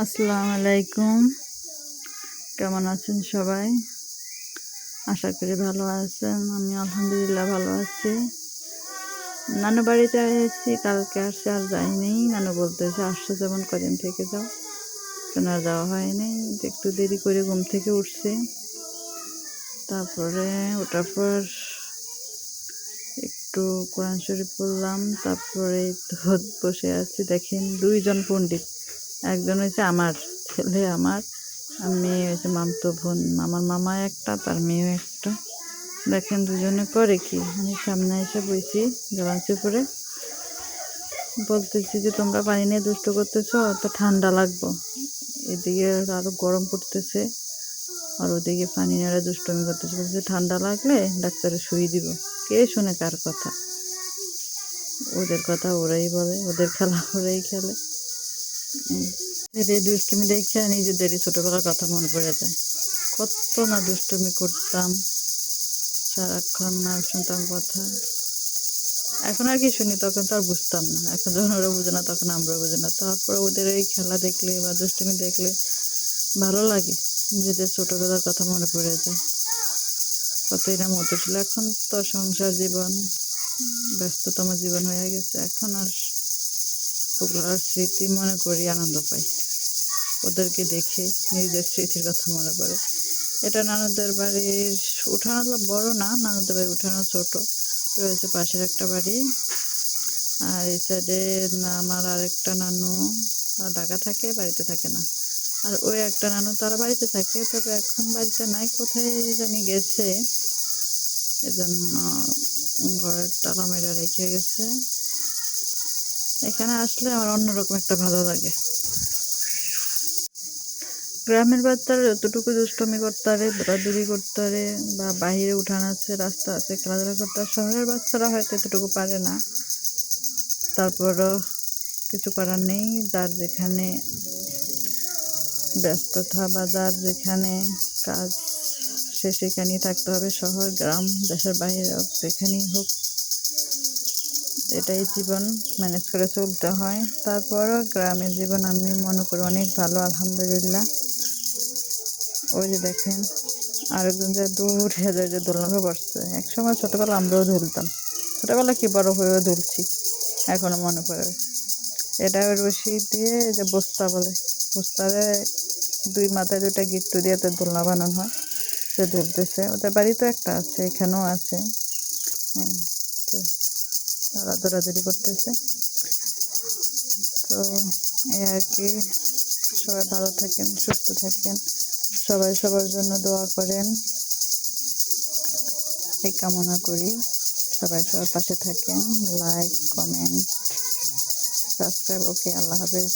আসসালামু আলাইকুম। কেমন আছেন সবাই? আশা করি ভালো আছেন। আমি আলহামদুলিল্লাহ ভালো আছি। নানু বাড়িতে এসেছি, কালকে আসছি, আর যাইনি। নানু বলতেছে আসছো যেমন কদিন থেকে যাও, কেন আর যাওয়া হয়নি। একটু দেরি করে ঘুম থেকে উঠছি, তারপরে ওঠার পর একটু কোরআন শরীফ পড়লাম, তারপরে তো বসে আছি। দেখেন দুইজন পণ্ডিত, একজন হচ্ছে আমার ছেলে, আমার মেয়ে হচ্ছে মামতো বোন, আমার মামা একটা, তার মেয়ে একটা। দেখেন দুজনে করে কি, আমি সামনে এসে বইছি জলাঞ্চি করে, বলতেছি যে তোমরা পানি নিয়ে দুষ্ট করতেছো, তো ঠান্ডা লাগবো। এদিকে আরো গরম পড়তেছে, আর ওদিকে পানি নিয়ে দুষ্টমি করতেছে, বলছে ঠান্ডা লাগলে ডাক্তারে শুই দিব। কে শুনে কার কথা? ওদের কথা ওরাই বলে, ওদের খেলা ওরাই খেলে। এদের দুষ্টুমি দেখে নিজেদেরই ছোটবেলার কথা মনে পড়ে যায়। কত না দুষ্টুমি করতাম, সারাক্ষণ না শুনতাম কথা। এখন আর কি শুনি, তখন তো আর বুঝতাম না। এখন যখন ওরা বুঝে না, তখন আমরা বুঝি না। তারপরে ওদের এই খেলা দেখলে বা দুষ্টুমি দেখলে ভালো লাগে, নিজেদের ছোটবেলার কথা মনে পড়ে যায়। কতই না মতো ছিল। এখন তো সংসার জীবন, ব্যস্ততম জীবন হয়ে গেছে। এখন আর ওগুলোর স্মৃতি মনে করি, আনন্দ পাই। ওদেরকে দেখে নিজেদের স্মৃতির কথা মনে পড়ে। এটা নানুদের বাড়ির উঠানো বড় না, নানুদের বাড়ির উঠানো ছোট। রয়েছে পাশের একটা বাড়ি, আর এই সাইডে আমার আরেকটা নানু ঢাকা থাকে, বাড়িতে থাকে না। আর ওই একটা নানু তারা বাড়িতে থাকে, তবে এখন বাড়িতে নাই, কোথায় জানি গেছে, এজন্য ঘরের তালা মেরে রেখে গেছে। এখানে আসলে আমার অন্যরকম একটা ভালো লাগে। গ্রামের বাচ্চারা যতটুকু দুষ্টমি করতে পারে, দৌড়াদৌড়ি করতে পারে, বা বাহিরে উঠান আছে, রাস্তা আছে, খেলাধুলা করতে পারে, শহরের বাচ্চারা হয়তো এতটুকু পারে না। তারপরও কিছু করার নেই, যার যেখানে ব্যস্ততা বা যার যেখানে কাজ, সে সেখানেই থাকতে হবে। শহর, গ্রাম, দেশের বাইরে হোক, যেখানেই হোক, এটাই জীবন, ম্যানেজ করে চলতে হয়। তারপরও গ্রামের জীবন আমি মনে করি অনেক ভালো, আলহামদুলিল্লাহ। ওই যে দেখেন আরেকজন যে দৌড়ে যায়, যে দোলনায় বসছে। একসময় ছোটবেলা আমরাও ধুলতাম, ছোটবেলা কি বড় হয়েও ধুলছি, এখনো মনে পড়ে। এটা রশি দিয়ে, যে বস্তা বলে, বস্তারে দুই মাথায় দুটা গিট্টু দিয়ে তো দোলনা বানানো হয়। সে ধুলতেছে, ওদের বাড়িতেও একটা আছে, এখানেও আছে। হ্যাঁ, তো ওরা দৌড়াদৌড়ি করতেছে। তো এই আর কি, সবাই ভালো থাকেন, সুস্থ থাকেন, সবাই সবার জন্য দোয়া করেন, এই কামনা করি। সবাই সবার পাশে থাকেন। Like, comment, subscribe. ওকে, আল্লাহ হাফেজ।